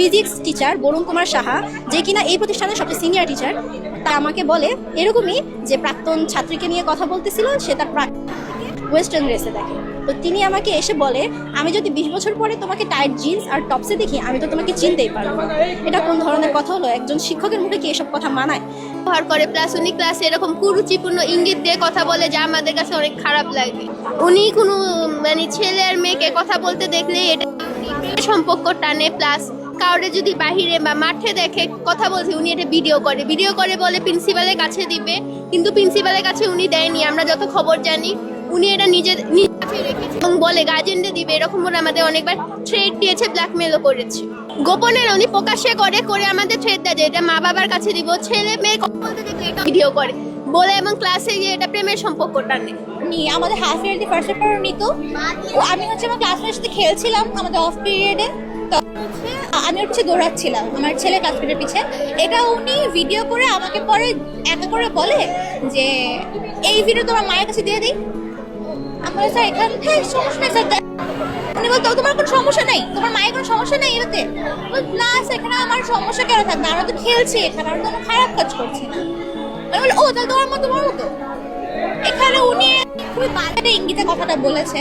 Physics teacher Varun Kumar Saha, যে কিনা এই প্রতিষ্ঠানের সবচেয়ে সিনিয়র টিচার, তা আমাকে বলে এরকমই যে প্রাক্তন ছাত্রীকে নিয়ে কথা বলতেছিল, সে তার ওয়েস্টার্ন ড্রেসে দেখে। তো তিনি আমাকে এসে বলে, আমি যদি 20 বছর পরে তোমাকে টাইট জিন্স আর টপসে দেখি, আমি তো তোমাকে চিনতেই পারবো না। এটা কোন ধরনের কথা হলো? একজন শিক্ষকের মুখে কি এসব কথা মানায়? ব্যবহার করে, প্লাস উনি ক্লাসে এরকম কুরুচিপূর্ণ ইঙ্গিত দিয়ে কথা বলে, যা আমাদের কাছে অনেক খারাপ লাগে। উনি কোনো মানে ছেলে আর মেয়েকে কথা বলতে দেখলে এটা সম্পর্ক টানে, প্লাস কাউরে যদি বাহিরে বা মাঠে দেখে কথা বলছে, উনি এটা ভিডিও করে বলে প্রিন্সিপালের কাছে দিবে, কিন্তু প্রিন্সিপালের কাছে উনি দেয়নি। আমরা যত খবর জানি উনি এটা নিজের কাছে রেখেছে এবং বলে গার্জেনদের দিবে, এরকম বলে আমাদের অনেকবার থ্রেট দিয়েছে, ব্ল্যাকমেলও করেছে। গোপনে উনি প্রকাশ্যে করে আমাদের থ্রেট দেয় যে এটা মা বাবার কাছে দিব, ছেলে মেয়ে কথা বলতে দেখলে এটা ভিডিও করে বলে, এবং ক্লাসে গিয়ে এটা প্রেমের সম্পর্ক টানে। আমাদের হাফ ইয়ারলি ফার্স্ট পেপার নিত, আমি আমার ক্লাসমেটের সাথে খেলছিলাম আমাদের অফ পিরিয়ডে, আমি ওর পিছিয়ে দৌড়াচ্ছিলাম আমার ছেলে ক্লাসমেটের পিছিয়ে। এটা উনি ভিডিও করে আমাকে পরে একা করে বলে যে এই ভিডিও তোমার মায়ের কাছে দিয়ে দিই। আমার স্যার এখানে সমস্যা নেই স্যার। উনি বলতো তোমার কোনো সমস্যা নেই, তোমার মায়ের কোনো সমস্যা নেই এটাতে। প্লাস এখানে আমার সমস্যা কেন থাকবে, আমরা তো খেলছি এখানে, আমরা তো কোনো খারাপ কাজ করছি না। আমি বলি ও তাহলে তোমার মতো। এখানে উনি খুবই বাজে ইঙ্গিতে কথাটা বলেছে।